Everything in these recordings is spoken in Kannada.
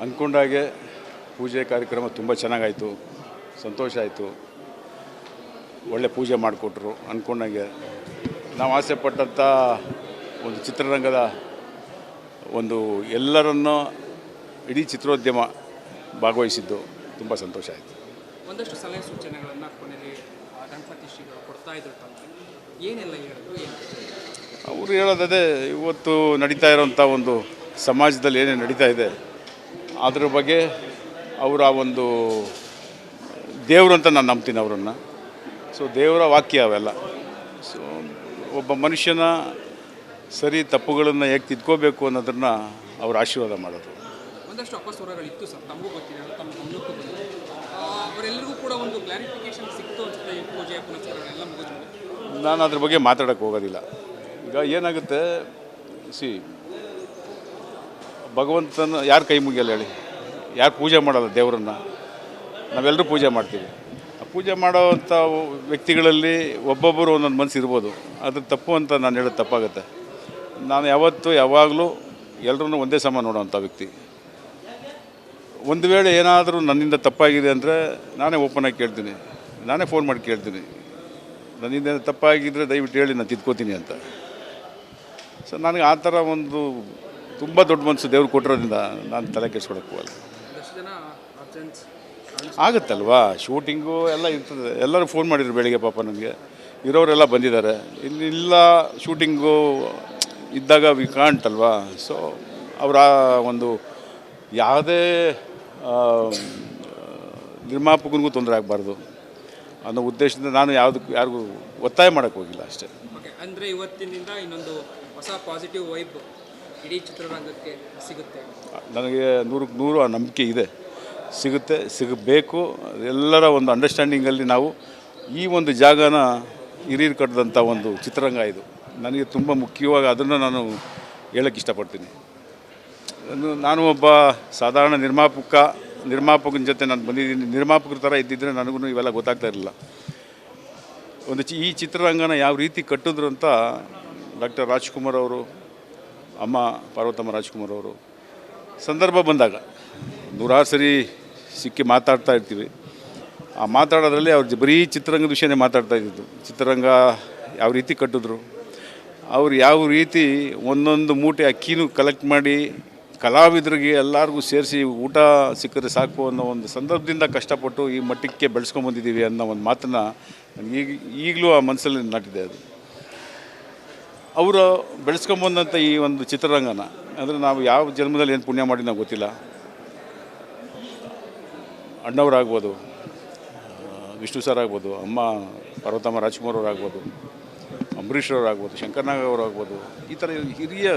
ಅಂದ್ಕೊಂಡಾಗೆ ಪೂಜೆ ಕಾರ್ಯಕ್ರಮ ತುಂಬ ಚೆನ್ನಾಗಾಯಿತು, ಸಂತೋಷ ಆಯಿತು. ಒಳ್ಳೆ ಪೂಜೆ ಮಾಡಿಕೊಟ್ರು ಅಂದ್ಕೊಂಡಾಗೆ. ನಾವು ಆಸೆ ಪಟ್ಟಂಥ ಒಂದು ಚಿತ್ರರಂಗದ ಒಂದು ಎಲ್ಲರನ್ನು ಇಡೀ ಚಿತ್ರೋದ್ಯಮ ಭಾಗವಹಿಸಿದ್ದು ತುಂಬ ಸಂತೋಷ ಆಯಿತು. ಒಂದಷ್ಟು ಸಲಹೆ ಸೂಚನೆಗಳನ್ನು ಕೊನೆಯಲ್ಲಿ ಗಣಪತಿ ಶ್ರೀಗಳು ಕೊಡ್ತಾ ಇದ್ರು ತಮಗೆ, ಏನೆಲ್ಲ ಹೇಳಿದ್ರು? ಅವರು ಹೇಳೋದೇ ಇವತ್ತು ನಡೀತಾ ಇರೋಂಥ ಒಂದು ಸಮಾಜದಲ್ಲಿ ಏನೇನು ನಡೀತಾ ಇದೆ ಅದ್ರ ಬಗ್ಗೆ ಅವರ ಒಂದು ದೇವರು ಅಂತ ನಾನು ನಂಬ್ತೀನಿ ಅವರನ್ನು. ಸೊ ದೇವರ ವಾಕ್ಯ ಅವೆಲ್ಲ. ಸೊ ಒಬ್ಬ ಮನುಷ್ಯನ ಸರಿ ತಪ್ಪುಗಳನ್ನು ಹೇಗೆ ತಿದ್ಕೋಬೇಕು ಅನ್ನೋದನ್ನು ಅವ್ರು ಆಶೀರ್ವಾದ ಮಾಡೋದು. ಒಂದಷ್ಟು ಅಪಸ್ವರಗಳಿತ್ತು ಸರ್, ತಮಗೂ ಗೊತ್ತಿದೆ, ತಮ್ಮ ಗಮನಕ್ಕೂ ಬಂದಿದೆ. ಅವರೆಲ್ಲರಿಗೂ ಕೂಡ ಒಂದು ಕ್ಲಾರಿಫಿಕೇಶನ್ ಸಿಕ್ತು ಅನ್ಸುತ್ತೆ. ಈ ಪೂಜೆ ಪುನಸ್ಕಾರಗಳೆಲ್ಲ ಮುಗಿದ್ಮೇಲೆ ನಾನು ಅದ್ರ ಬಗ್ಗೆ ಮಾತಾಡೋಕ್ಕೆ ಹೋಗೋದಿಲ್ಲ. ಈಗ ಏನಾಗುತ್ತೆ, ಭಗವಂತನ ಯಾರು ಕೈ ಮುಗಿಯಲ್ಲ ಹೇಳಿ? ಯಾರು ಪೂಜೆ ಮಾಡೋಲ್ಲ ದೇವರನ್ನು? ನಾವೆಲ್ಲರೂ ಪೂಜೆ ಮಾಡ್ತೀವಿ. ಆ ಪೂಜೆ ಮಾಡೋವಂಥ ವ್ಯಕ್ತಿಗಳಲ್ಲಿ ಒಬ್ಬೊಬ್ಬರು ಒಂದೊಂದು ಮನಸ್ಸು ಇರ್ಬೋದು. ಅದ್ರ ತಪ್ಪು ಅಂತ ನಾನು ಹೇಳೋದು ತಪ್ಪಾಗುತ್ತೆ. ನಾನು ಯಾವಾಗಲೂ ಎಲ್ಲರೂ ಒಂದೇ ಸಮ ನೋಡೋವಂಥ ವ್ಯಕ್ತಿ. ಒಂದು ವೇಳೆ ಏನಾದರೂ ನನ್ನಿಂದ ತಪ್ಪಾಗಿದೆ ಅಂದರೆ ನಾನೇ ಓಪನಾಗಿ ಕೇಳ್ತೀನಿ, ನಾನೇ ಫೋನ್ ಮಾಡಿ ಕೇಳ್ತೀನಿ, ನನ್ನಿಂದ ತಪ್ಪಾಗಿದ್ದರೆ ದಯವಿಟ್ಟು ಹೇಳಿ, ನಾನು ತಿದ್ಕೋತೀನಿ ಅಂತ. ಸೊ ನನಗೆ ಆ ಥರ ಒಂದು ತುಂಬ ದೊಡ್ಡ ಮನಸ್ಸು ದೇವ್ರು ಕೊಟ್ಟಿರೋದ್ರಿಂದ ನಾನು ತಲೆ ಕೆಡ್ಸ್ಕೊಳಕ್ಕೆ ಹೋಗಲ್ಲ. ಆಗುತ್ತಲ್ವಾ, ಶೂಟಿಂಗು ಎಲ್ಲ ಇರ್ತದೆ. ಎಲ್ಲರೂ ಫೋನ್ ಮಾಡಿದ್ರು ಬೆಳಿಗ್ಗೆ, ಪಾಪ ನನಗೆ ಇರೋರೆಲ್ಲ ಬಂದಿದ್ದಾರೆ. ಇಲ್ಲ ಶೂಟಿಂಗು ಇದ್ದಾಗ ವಿ ಕಾಂಟ್ ಅಲ್ವಾ. ಸೊ ಅವರ ಒಂದು ಯಾವುದೇ ನಿರ್ಮಾಪಕನಿಗೂ ತೊಂದರೆ ಆಗಬಾರ್ದು ಅನ್ನೋ ಉದ್ದೇಶದಿಂದ ನಾನು ಯಾರಿಗೂ ಒತ್ತಾಯ ಮಾಡೋಕ್ಕೆ ಹೋಗಿಲ್ಲ ಅಷ್ಟೇ. ಓಕೆ, ಅಂದರೆ ಇವತ್ತಿನಿಂದ ಇನ್ನೊಂದು ಹೊಸ ಪಾಸಿಟಿವ್ ವೈಬ್ ಇಡೀ ಚಿತ್ರರಂಗಕ್ಕೆ ಸಿಗುತ್ತೆ. ನನಗೆ 100ಕ್ಕೆ 100 ಆ ನಂಬಿಕೆ ಇದೆ. ಸಿಗುತ್ತೆ, ಸಿಗಬೇಕು. ಎಲ್ಲರ ಒಂದು ಅಂಡರ್ಸ್ಟ್ಯಾಂಡಿಂಗಲ್ಲಿ ನಾವು ಈ ಒಂದು ಜಾಗನ ಹಿರಿಯರು ಕಟ್ಟಿದಂಥ ಒಂದು ಚಿತ್ರರಂಗ ಇದು. ನನಗೆ ತುಂಬ ಮುಖ್ಯವಾಗಿ ಅದನ್ನು ನಾನು ಹೇಳೋಕ್ಕೆ ಇಷ್ಟಪಡ್ತೀನಿ. ನಾನು ಒಬ್ಬ ಸಾಧಾರಣ ನಿರ್ಮಾಪಕನ ಜೊತೆ ನಾನು ಬಂದಿದ್ದೀನಿ. ನಿರ್ಮಾಪಕರ ಥರ ಇದ್ದಿದ್ದರೆ ನನಗೂ ಇವೆಲ್ಲ ಗೊತ್ತಾಗ್ತಾ ಇರಲಿಲ್ಲ. ಈ ಚಿತ್ರರಂಗನ ಯಾವ ರೀತಿ ಕಟ್ಟಿದ್ರು ಅಂತ ಡಾಕ್ಟರ್ ರಾಜ್ಕುಮಾರ್ ಅವರು, ಅಮ್ಮ ಪಾರ್ವತಮ್ಮ ರಾಜ್ಕುಮಾರ್ ಅವರು ಸಂದರ್ಭ ಬಂದಾಗ ನೂರಾರು ಸರಿ ಸಿಕ್ಕಿ ಮಾತಾಡ್ತಾ ಇರ್ತೀವಿ. ಆ ಮಾತಾಡೋದ್ರಲ್ಲಿ ಅವ್ರು ಬರೀ ಚಿತ್ರರಂಗದ ವಿಷಯನೇ ಮಾತಾಡ್ತಾ ಇದ್ದಿದ್ದು. ಚಿತ್ರರಂಗ ಯಾವ ರೀತಿ ಕಟ್ಟಿದ್ರು, ಅವ್ರು ಯಾವ ರೀತಿ ಒಂದೊಂದು ಮೂಟೆ ಅಕ್ಕಿನೂ ಕಲೆಕ್ಟ್ ಮಾಡಿ ಕಲಾವಿದರಿಗೆ ಎಲ್ಲರಿಗೂ ಸೇರಿಸಿ ಊಟ ಸಿಕ್ಕರೆ ಸಾಕು ಅನ್ನೋ ಒಂದು ಸಂದರ್ಭದಿಂದ ಕಷ್ಟಪಟ್ಟು ಈ ಮಟ್ಟಕ್ಕೆ ಬೆಳೆಸ್ಕೊಂಬಂದಿದ್ದೀವಿ ಅನ್ನೋ ಒಂದು ಮಾತನ್ನು ನನಗೆ ಈಗಲೂ ಆ ಮನಸ್ಸಲ್ಲಿ ನಾಟಿದೆ. ಅದು ಅವರು ಬೆಳೆಸ್ಕೊಂಬಂದಂಥ ಈ ಒಂದು ಚಿತ್ರರಂಗನ ಅಂದರೆ ನಾವು ಯಾವ ಜನ್ಮದಲ್ಲಿ ಏನು ಪುಣ್ಯ ಮಾಡಿ ನಾವು ಗೊತ್ತಿಲ್ಲ. ಅಣ್ಣವರಾಗ್ಬೋದು, ವಿಷ್ಣು ಸರ್ ಆಗ್ಬೋದು, ಅಮ್ಮ ಪಾರ್ವತಮ್ಮ ರಾಜ್ಕುಮಾರ್ ಅವರಾಗ್ಬೋದು, ಅಂಬರೀಷ್ ಅವರಾಗ್ಬೋದು, ಶಂಕರ್ನಾಗ್ ಅವರಾಗ್ಬೋದು, ಈ ಥರ ಹಿರಿಯ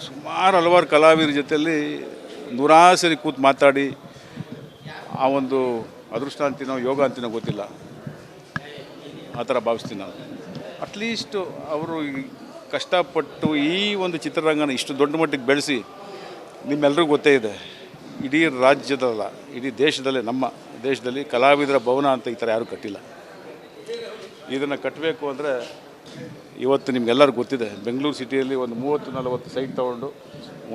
ಸುಮಾರು ಹಲವಾರು ಕಲಾವಿದರ ಜೊತೆಯಲ್ಲಿ ನೂರಾರು ಸರಿ ಕೂತು ಮಾತಾಡಿ ಆ ಒಂದು ಅದೃಷ್ಟ ಅಂತೀನೋ ಯೋಗ ಅಂತೀನೋ ಗೊತ್ತಿಲ್ಲ, ಆ ಥರ ಭಾವಿಸ್ತೀನಿ ನಾನು. ಅಟ್ಲೀಸ್ಟು ಅವರು ಕಷ್ಟಪಟ್ಟು ಈ ಒಂದು ಚಿತ್ರರಂಗನ ಇಷ್ಟು ದೊಡ್ಡ ಮಟ್ಟಿಗೆ ಬೆಳೆಸಿ, ನಿಮ್ಮೆಲ್ಲರಿಗೂ ಗೊತ್ತೇ ಇದೆ, ಇಡೀ ರಾಜ್ಯದಲ್ಲ ಇಡೀ ದೇಶದಲ್ಲೇ, ನಮ್ಮ ದೇಶದಲ್ಲಿ ಕಲಾವಿದರ ಭವನ ಅಂತ ಈ ಥರ ಯಾರೂ ಕಟ್ಟಿಲ್ಲ. ಇದನ್ನು ಕಟ್ಟಬೇಕು ಅಂದರೆ ಇವತ್ತು ನಿಮಗೆಲ್ಲರಿಗೂ ಗೊತ್ತಿದೆ, ಬೆಂಗಳೂರು ಸಿಟಿಯಲ್ಲಿ ಒಂದು 30-40 ಸೈಟ್ ತೊಗೊಂಡು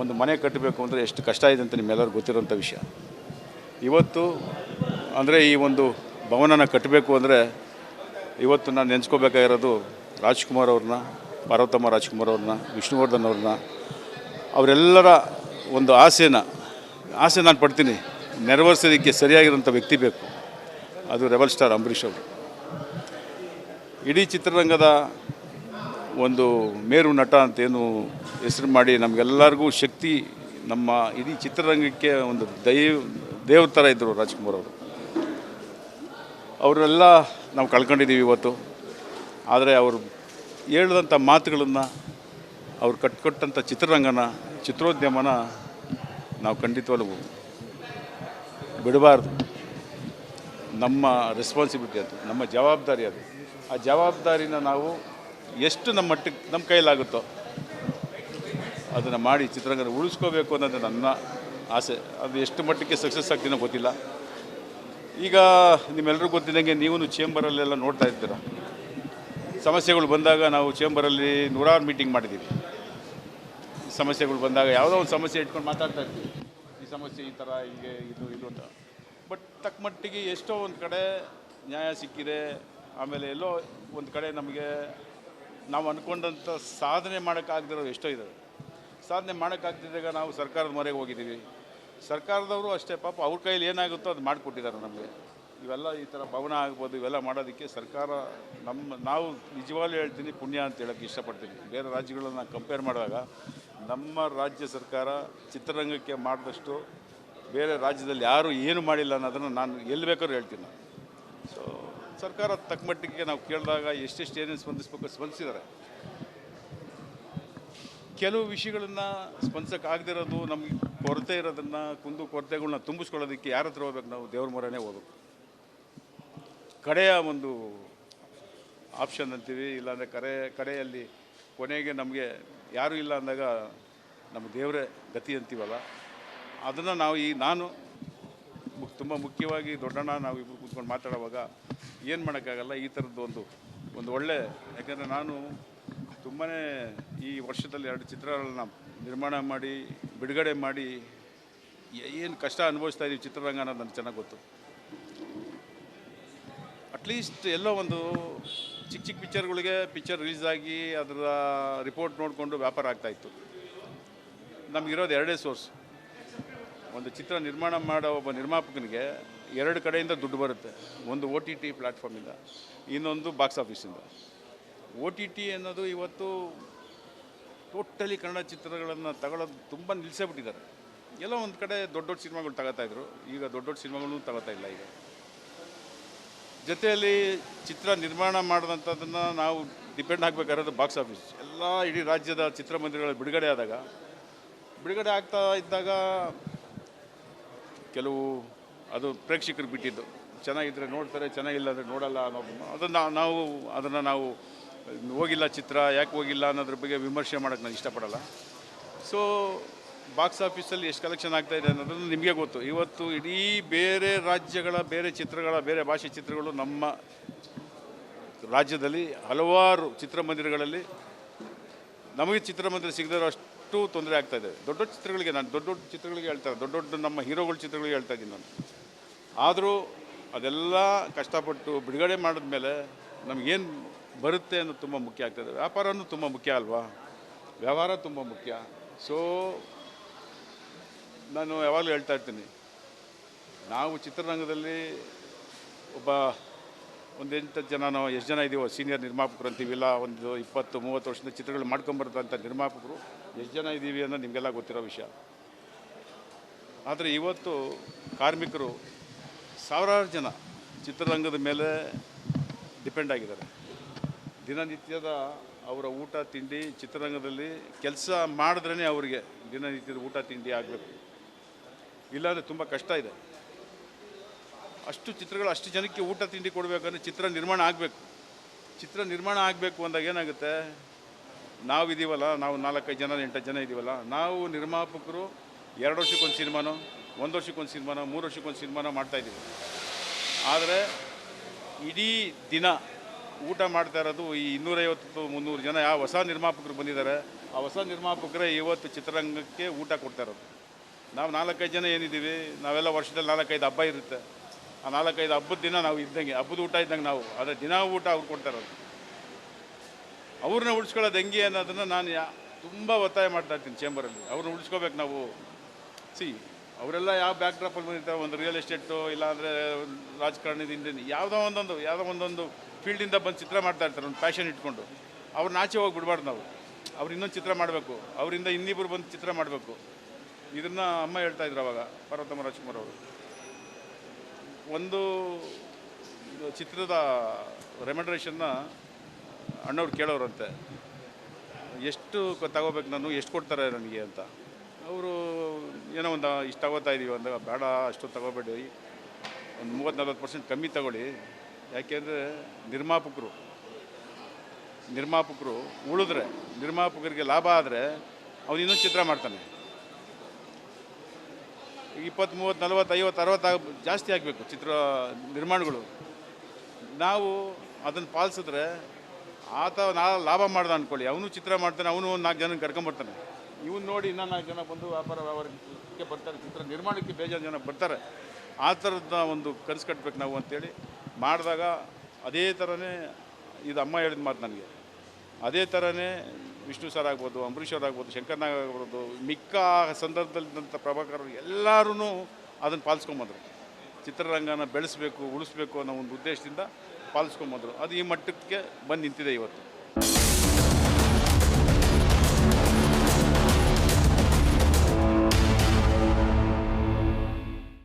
ಒಂದು ಮನೆ ಕಟ್ಟಬೇಕು ಅಂದರೆ ಎಷ್ಟು ಕಷ್ಟ ಇದೆ ಅಂತ ನಿಮ್ಮೆಲ್ಲರಿಗೂ ಗೊತ್ತಿರೋಂಥ ವಿಷಯ. ಇವತ್ತು ಅಂದರೆ ಈ ಒಂದು ಭವನನ ಕಟ್ಟಬೇಕು ಅಂದರೆ ಇವತ್ತು ನಾನು ನೆನೆಸ್ಕೋಬೇಕಾಗಿರೋದು ರಾಜ್ಕುಮಾರ್ ಅವ್ರನ್ನ, ಪಾರ್ವತಮ್ಮ ರಾಜ್ಕುಮಾರ್ ಅವ್ರನ್ನ, ವಿಷ್ಣುವರ್ಧನ್ ಅವ್ರನ್ನ, ಅವರೆಲ್ಲರ ಒಂದು ಆಸೆ ನಾನು ಪಡ್ತೀನಿ. ನೆರವೇರಿಸೋದಕ್ಕೆ ಸರಿಯಾಗಿರೋಂಥ ವ್ಯಕ್ತಿ ಬೇಕು. ಅದು ರೆಬಲ್ ಸ್ಟಾರ್ ಅಂಬರೀಷ್ ಅವರು. ಇಡೀ ಚಿತ್ರರಂಗದ ಒಂದು ಮೇರು ನಟ ಅಂತೇನು ಹೆಸರು ಮಾಡಿ ನಮಗೆಲ್ಲರಿಗೂ ಶಕ್ತಿ, ನಮ್ಮ ಇಡೀ ಚಿತ್ರರಂಗಕ್ಕೆ ಒಂದು ದೇವ್ರ ಥರ ಇದ್ದರು ರಾಜ್ಕುಮಾರ್ ಅವರು. ಅವರೆಲ್ಲ ನಾವು ಕಳ್ಕೊಂಡಿದ್ದೀವಿ ಇವತ್ತು. ಆದರೆ ಅವರು ಹೇಳಿದಂಥ ಮಾತುಗಳನ್ನು, ಅವ್ರು ಕಟ್ಟಿಕೊಟ್ಟಂಥ ಚಿತ್ರೋದ್ಯಮನ ನಾವು ಖಂಡಿತವಾಗ್ಲೂ ಬಿಡಬಾರ್ದು. ನಮ್ಮ ರೆಸ್ಪಾನ್ಸಿಬಿಲಿಟಿ ಅದು, ನಮ್ಮ ಜವಾಬ್ದಾರಿ ಅದು. ಆ ಜವಾಬ್ದಾರಿನ ನಾವು ಎಷ್ಟು ನಮ್ಮ ಮಟ್ಟಿಗೆ ನಮ್ಮ ಕೈಲಾಗುತ್ತೋ ಅದನ್ನು ಮಾಡಿ ಚಿತ್ರರಂಗನ ಉಳಿಸ್ಕೋಬೇಕು ಅನ್ನೋದು ನನ್ನ ಆಸೆ. ಅದು ಎಷ್ಟು ಮಟ್ಟಿಗೆ ಸಕ್ಸಸ್ ಆಗ್ತೀನೋ ಗೊತ್ತಿಲ್ಲ. ಈಗ ನಿಮ್ಮೆಲ್ಲರಿಗೂ ಗೊತ್ತಿದ್ದಂಗೆ ನೀವು ಚೇಂಬರಲ್ಲೆಲ್ಲ ನೋಡ್ತಾ ಇರ್ತೀರ, ಸಮಸ್ಯೆಗಳು ಬಂದಾಗ ನಾವು ಚೇಂಬರಲ್ಲಿ ನೂರಾರು ಮೀಟಿಂಗ್ ಮಾಡಿದ್ದೀವಿ. ಸಮಸ್ಯೆಗಳು ಬಂದಾಗ ಯಾವುದೋ ಒಂದು ಸಮಸ್ಯೆ ಇಟ್ಕೊಂಡು ಮಾತಾಡ್ತಾ ಇರ್ತೀವಿ. ಈ ಸಮಸ್ಯೆ ಈ ಥರ ಹೀಗೆ ಇದು ಅಂತ. ಬಟ್ ತಕ್ಕ ಮಟ್ಟಿಗೆ ಎಷ್ಟೋ ಒಂದು ಕಡೆ ನ್ಯಾಯ ಸಿಕ್ಕಿದೆ. ಆಮೇಲೆ ಎಲ್ಲೋ ಒಂದು ಕಡೆ ನಮಗೆ ನಾವು ಅಂದ್ಕೊಂಡಂಥ ಸಾಧನೆ ಮಾಡೋಕ್ಕಾಗದಿರೋ ಎಷ್ಟೋ ಇದ್ದಾವೆ. ಸಾಧನೆ ಮಾಡೋಕ್ಕಾಗ್ತಿದ್ದಾಗ ನಾವು ಸರ್ಕಾರದ ಮೊರೆಗೆ ಹೋಗಿದ್ದೀವಿ. ಸರ್ಕಾರದವರು ಅಷ್ಟೇ ಪಾಪ ಅವ್ರ ಕೈಯಲ್ಲಿ ಏನಾಗುತ್ತೋ ಅದು ಮಾಡಿಕೊಟ್ಟಿದ್ದಾರೆ ನಮಗೆ. ಇವೆಲ್ಲ ಈ ಥರ ಭವನ ಆಗ್ಬೋದು, ಇವೆಲ್ಲ ಮಾಡೋದಕ್ಕೆ ಸರ್ಕಾರ ನಾವು ನಿಜವಾಗ್ಲೂ ಹೇಳ್ತೀನಿ ಪುಣ್ಯ ಅಂತ ಹೇಳೋಕ್ಕೆ ಇಷ್ಟಪಡ್ತೀನಿ. ಬೇರೆ ರಾಜ್ಯಗಳನ್ನ ಕಂಪೇರ್ ಮಾಡಿದಾಗ ನಮ್ಮ ರಾಜ್ಯ ಸರ್ಕಾರ ಚಿತ್ರರಂಗಕ್ಕೆ ಮಾಡಿದಷ್ಟು ಬೇರೆ ರಾಜ್ಯದಲ್ಲಿ ಯಾರೂ ಏನು ಮಾಡಿಲ್ಲ ಅನ್ನೋದನ್ನು ನಾನು ಎಲ್ಲಿ ಬೇಕಾದ್ರೂ ಹೇಳ್ತೀನಿ. ಸೊ ಸರ್ಕಾರ ತಕ್ಕ ಮಟ್ಟಿಗೆ ನಾವು ಕೇಳಿದಾಗ ಎಷ್ಟೆಷ್ಟು ಏನೇನು ಸ್ಪಂದಿಸಿದ್ದಾರೆ. ಕೆಲವು ವಿಷಯಗಳನ್ನು ಸ್ಪಂದಿಸೋಕ್ಕಾಗದಿರೋದು, ನಮಗೆ ಕೊರತೆ ಇರೋದನ್ನು ಕೊರತೆಗಳನ್ನ ತುಂಬಿಸ್ಕೊಳ್ಳೋದಕ್ಕೆ ಯಾರ ಹತ್ರ ಹೋಗ್ಬೇಕು? ನಾವು ದೇವ್ರ ಮೊರೆನೇ ಹೋಗ್ಬೇಕು. ಕಡೆಯ ಒಂದು ಆಪ್ಷನ್ ಅಂತೀವಿ. ಇಲ್ಲಾಂದರೆ ಕಡೆಯಲ್ಲಿ ಕೊನೆಗೆ ನಮಗೆ ಯಾರೂ ಇಲ್ಲ ಅಂದಾಗ ನಮ್ಮ ದೇವರೇ ಗತಿ ಅಂತೀವಲ್ಲ, ಅದನ್ನು ನಾನು ತುಂಬ ಮುಖ್ಯವಾಗಿ ದೊಡ್ಡಣ್ಣ ನಾವು ಇಬ್ಬರು ಕೂತ್ಕೊಂಡು ಮಾತಾಡುವಾಗ ಏನು ಮಾಡೋಕ್ಕಾಗಲ್ಲ. ಈ ಥರದ್ದು ಒಂದು ಒಳ್ಳೆ, ಯಾಕಂದರೆ ನಾನು ತುಂಬಾ ಈ ವರ್ಷದಲ್ಲಿ 2 ಚಿತ್ರಗಳನ್ನ ನಿರ್ಮಾಣ ಮಾಡಿ ಬಿಡುಗಡೆ ಮಾಡಿ ಏನು ಕಷ್ಟ ಅನುಭವಿಸ್ತಾ ಇದ್ದೀವಿ ಚಿತ್ರರಂಗ ಅನ್ನೋದು ನನಗೆ ಚೆನ್ನಾಗಿ ಗೊತ್ತು. ಅಟ್ಲೀಸ್ಟ್ ಎಲ್ಲೋ ಒಂದು ಚಿಕ್ಕ ಪಿಕ್ಚರ್ ರಿಲೀಸ್ ಆಗಿ ಅದರ ರಿಪೋರ್ಟ್ ನೋಡಿಕೊಂಡು ವ್ಯಾಪಾರ ಆಗ್ತಾಯಿತ್ತು. ನಮಗಿರೋದು 2 ಸೋರ್ಸ್. ಒಂದು ಚಿತ್ರ ನಿರ್ಮಾಣ ಮಾಡೋ ಒಬ್ಬ ನಿರ್ಮಾಪಕನಿಗೆ 2 ಕಡೆಯಿಂದ ದುಡ್ಡು ಬರುತ್ತೆ. ಒಂದು OTT ಪ್ಲ್ಯಾಟ್ಫಾರ್ಮಿಂದ, ಇನ್ನೊಂದು ಬಾಕ್ಸ್ ಆಫೀಸಿಂದ. OTT ಅನ್ನೋದು ಇವತ್ತು ಟೋಟಲಿ ಕನ್ನಡ ಚಿತ್ರಗಳನ್ನು ತಗೊಳ್ಳೋದು ತುಂಬ ನಿಲ್ಲಿಸೇ ಬಿಟ್ಟಿದ್ದಾರೆ. ಎಲ್ಲೋ ಒಂದು ಕಡೆ ದೊಡ್ಡ ಸಿನಿಮಾಗಳು ತಗೋತಾಯಿದ್ರು, ಈಗ ದೊಡ್ಡ ಸಿನಿಮಾಗಳನ್ನೂ ತಗೋತಾ ಇಲ್ಲ. ಈಗ ಜೊತೆಯಲ್ಲಿ ಚಿತ್ರ ನಿರ್ಮಾಣ ಮಾಡಿದಂಥದ್ದನ್ನು ನಾವು ಡಿಪೆಂಡ್ ಆಗಬೇಕಾಗಿರೋದು ಬಾಕ್ಸ್ ಆಫೀಸ್. ಎಲ್ಲ ಇಡೀ ರಾಜ್ಯದ ಚಿತ್ರಮಂದಿರಗಳು ಬಿಡುಗಡೆ ಆಗ್ತಾ ಇದ್ದಾಗ ಕೆಲವು ಅದು ಪ್ರೇಕ್ಷಕರಿಗೆ ಬಿಟ್ಟಿದ್ದು. ಚೆನ್ನಾಗಿದ್ದರೆ ನೋಡ್ತಾರೆ, ಚೆನ್ನಾಗಿಲ್ಲ ಅಂದರೆ ನೋಡಲ್ಲ ಅದನ್ನು ನಾವು ಹೋಗಿಲ್ಲ ಚಿತ್ರ ಯಾಕೆ ಹೋಗಿಲ್ಲ ಅನ್ನೋದ್ರ ಬಗ್ಗೆ ವಿಮರ್ಶೆ ಮಾಡೋಕ್ಕೆ ನಾನು ಇಷ್ಟಪಡಲ್ಲ. ಸೊ ಬಾಕ್ಸ್ ಆಫೀಸಲ್ಲಿ ಎಷ್ಟು ಕಲೆಕ್ಷನ್ ಆಗ್ತಾಯಿದೆ ಅನ್ನೋದನ್ನು ನಿಮಗೆ ಗೊತ್ತು. ಇವತ್ತು ಇಡೀ ಬೇರೆ ರಾಜ್ಯಗಳ ಬೇರೆ ಭಾಷೆ ಚಿತ್ರಗಳು ನಮ್ಮ ರಾಜ್ಯದಲ್ಲಿ ಹಲವಾರು ಚಿತ್ರಮಂದಿರಗಳಲ್ಲಿ ನಮಗೆ ಚಿತ್ರಮಂದಿರ ಸಿಗದಿರೋ ಅಷ್ಟು ತೊಂದರೆ ಆಗ್ತಾಯಿದೆ. ದೊಡ್ಡ ಚಿತ್ರಗಳಿಗೆ ನಾನು ದೊಡ್ಡ ಚಿತ್ರಗಳಿಗೆ ಹೇಳ್ತಾರೆ, ದೊಡ್ಡ ನಮ್ಮ ಹೀರೋಗಳ ಚಿತ್ರಗಳಿಗೆ ಹೇಳ್ತಾ ಇದ್ದೀನಿ ನಾನು. ಆದರೂ ಅದೆಲ್ಲ ಕಷ್ಟಪಟ್ಟು ಬಿಡುಗಡೆ ಮಾಡಿದ್ಮೇಲೆ ನಮಗೇನು ಬರುತ್ತೆ ಅನ್ನೋದು ತುಂಬ ಮುಖ್ಯ ಆಗ್ತದೆ. ವ್ಯಾಪಾರನೂ ತುಂಬ ಮುಖ್ಯ ಅಲ್ವಾ? ವ್ಯವಹಾರ ತುಂಬ ಮುಖ್ಯ. ಸೊ ನಾನು ಯಾವಾಗಲೂ ಹೇಳ್ತಾ ಇರ್ತೀನಿ, ನಾವು ಚಿತ್ರರಂಗದಲ್ಲಿ ಎಷ್ಟು ಜನ ಇದ್ದೀವೋ ಸೀನಿಯರ್ ನಿರ್ಮಾಪಕರು ಅಂತೀವಿಲ್ಲ, ಒಂದು 20-30 ವರ್ಷದ ಚಿತ್ರಗಳು ಮಾಡ್ಕೊಂಬರ್ತಂಥ ನಿರ್ಮಾಪಕರು ಎಷ್ಟು ಜನ ಇದ್ದೀವಿ ಅನ್ನೋದು ನಿಮಗೆಲ್ಲ ಗೊತ್ತಿರೋ ವಿಷಯ. ಆದರೆ ಇವತ್ತು ಕಾರ್ಮಿಕರು ಸಾವಿರಾರು ಜನ ಚಿತ್ರರಂಗದ ಮೇಲೆ ಡಿಪೆಂಡ್ ಆಗಿದ್ದಾರೆ. ದಿನನಿತ್ಯದ ಅವರ ಊಟ ತಿಂಡಿ ಚಿತ್ರರಂಗದಲ್ಲಿ ಕೆಲಸ ಮಾಡಿದ್ರೇ ಅವರಿಗೆ ದಿನನಿತ್ಯದ ಊಟ ತಿಂಡಿ ಆಗಬೇಕು. ಇಲ್ಲಾಂದರೆ ತುಂಬ ಕಷ್ಟ ಇದೆ. ಅಷ್ಟು ಜನಕ್ಕೆ ಊಟ ತಿಂಡಿ ಕೊಡಬೇಕಂದ್ರೆ ಚಿತ್ರ ನಿರ್ಮಾಣ ಆಗಬೇಕು. ಚಿತ್ರ ನಿರ್ಮಾಣ ಆಗಬೇಕು ಅಂದಾಗ ಏನಾಗುತ್ತೆ, ನಾವಿದ್ದೀವಲ್ಲ, ನಾವು 4-5 ಜನ 8 ಜನ ಇದ್ದೀವಲ್ಲ, ನಾವು ನಿರ್ಮಾಪಕರು 2 ವರ್ಷಕ್ಕೊಂದು ಸಿನಿಮಾನೋ, 1 ವರ್ಷಕ್ಕೊಂದು ಸಿನಿಮಾನೋ, 3 ವರ್ಷಕ್ಕೊಂದು ಸಿನಿಮಾನೋ ಮಾಡ್ತಾಯಿದ್ದೀವಿ. ಆದರೆ ಇಡೀ ದಿನ ಊಟ ಮಾಡ್ತಾ ಇರೋದು ಈ 250-300 ಜನ ಯಾವ ಹೊಸ ನಿರ್ಮಾಪಕರು ಬಂದಿದ್ದಾರೆ, ಆ ಹೊಸ ನಿರ್ಮಾಪಕರೇ ಇವತ್ತು ಚಿತ್ರರಂಗಕ್ಕೆ ಊಟ ಕೊಡ್ತಾ ಇರೋದು. ನಾವು 4-5 ಜನ ಏನಿದ್ದೀವಿ, ನಾವೆಲ್ಲ ವರ್ಷದಲ್ಲಿ 4-5 ಹಬ್ಬ ಇರುತ್ತೆ. ಆ 4-5 ಹಬ್ಬದ ದಿನ ನಾವು ಇದ್ದಂಗೆ, ಹಬ್ಬದ ಊಟ ಇದ್ದಂಗೆ ನಾವು, ಆದರೆ ದಿನ ಊಟ ಅವ್ರು ಕೊಡ್ತಾ ಇರೋದು. ಅವ್ರನ್ನ ಉಳಿಸ್ಕೊಳ್ಳೋದು ಹೆಂಗೆ ಅನ್ನೋದನ್ನು ನಾನು ತುಂಬ ಒತ್ತಾಯ ಮಾಡ್ತಾಯಿರ್ತೀನಿ ಚೇಂಬರಲ್ಲಿ. ಅವ್ರನ್ನ ಉಳಿಸ್ಕೋಬೇಕು ನಾವು. ಅವರೆಲ್ಲ ಯಾವ ಬ್ಯಾಕ್ ಡ್ರಾಪಲ್ಲಿ ಬಂದಿರ್ತಾರೆ, ಒಂದು ರಿಯಲ್ ಎಸ್ಟೇಟು, ಇಲ್ಲಾಂದರೆ ರಾಜಕಾರಣದಿಂದ ಯಾವುದೋ ಒಂದೊಂದು ಫೀಲ್ಡಿಂದ ಬಂದು ಚಿತ್ರ ಮಾಡ್ತಾಯಿರ್ತಾರೆ, ಒಂದು ಪ್ಯಾಷನ್ ಇಟ್ಕೊಂಡು. ಅವ್ರನ್ನ ಆಚೆ ಹೋಗಿ ಬಿಡಬಾರ್ದು ನಾವು. ಅವ್ರು ಇನ್ನೊಂದು ಚಿತ್ರ ಮಾಡಬೇಕು, ಅವರಿಂದ ಇನ್ನಿಬ್ಬರು ಬಂದು ಚಿತ್ರ ಮಾಡಬೇಕು. ಇದನ್ನು ಅಮ್ಮ ಹೇಳ್ತಾಯಿದ್ರು ಅವಾಗ, ಪಾರ್ವತಮ್ಮ ರಾಜ್ಕುಮಾರ್ ಅವರು. ಒಂದು ಚಿತ್ರದ ರೆಮ್ಯುನರೇಷನ್ನ ಅಣ್ಣವ್ರು ಕೇಳೋರಂತೆ, ಎಷ್ಟು ತಗೋಬೇಕು ನಾನು, ಎಷ್ಟು ಕೊಡ್ತಾರೆ ನನಗೆ ಅಂತ. ಅವರು ಏನೋ ಇಷ್ಟು ತಗೋತಾ ಇದ್ದೀವಿ ಅಂದಾಗ, ಬೇಡ ಅಷ್ಟು ತಗೋಬೇಡಿ, ಒಂದು 30-40% ಕಮ್ಮಿ ತಗೊಳ್ಳಿ. ಯಾಕೆಂದರೆ ನಿರ್ಮಾಪಕರು ಉಳಿದ್ರೆ, ನಿರ್ಮಾಪಕರಿಗೆ ಲಾಭ ಆದರೆ ಅವನು ಇನ್ನೊಂದು ಚಿತ್ರ ಮಾಡ್ತಾನೆ. 20-30-40-50-60 ಜಾಸ್ತಿ ಆಗಬೇಕು ಚಿತ್ರ ನಿರ್ಮಾಣಗಳು. ನಾವು ಅದನ್ನು ಪಾಲಿಸಿದ್ರೆ ಲಾಭ ಮಾಡ್ದ ಅಂದ್ಕೊಳ್ಳಿ, ಅವನು ಚಿತ್ರ ಮಾಡ್ತಾನೆ, ಅವನು ಒಂದು 4 ಜನ ಕರ್ಕೊಂಬರ್ತಾನೆ. ಇವನು ನೋಡಿ ಇನ್ನೂ 4 ಜನ ಬಂದು ವ್ಯವಹಾರಕ್ಕೆ ಬರ್ತಾರೆ, ಚಿತ್ರ ನಿರ್ಮಾಣಕ್ಕೆ ಬೇಜಾರು ಜನ ಬರ್ತಾರೆ. ಆ ಥರದ ಒಂದು ಕನಸು ಕಟ್ಟಬೇಕು ನಾವು ಅಂತೇಳಿ ಮಾಡಿದಾಗ ಅದೇ ಥರನೇ ಇದು ಅಮ್ಮ ಹೇಳಿದ ಮಾತು ನನಗೆ. ಅದೇ ಥರನೇ ವಿಷ್ಣು ಸರ್ ಆಗ್ಬೋದು, ಅಂಬರೀಷ್ ಅವ್ರು ಆಗ್ಬೋದು, ಶಂಕರ್ನಾಗ್ ಆಗ್ಬೋದು, ಮಿಕ್ಕ ಸಂದರ್ಭದಲ್ಲಿದ್ದಂಥ ಪ್ರಭಾಕರ್ ಎಲ್ಲರೂ ಅದನ್ನು ಪಾಲಿಸ್ಕೊಂಬಂದರು. ಚಿತ್ರರಂಗನ ಬೆಳೆಸಬೇಕು, ಉಳಿಸ್ಬೇಕು ಅನ್ನೋ ಒಂದು ಉದ್ದೇಶದಿಂದ ಪಾಲಿಸ್ಕೊಂಬಂದರು. ಅದು ಈ ಮಟ್ಟಕ್ಕೆ ಬಂದು ನಿಂತಿದೆ ಇವತ್ತು.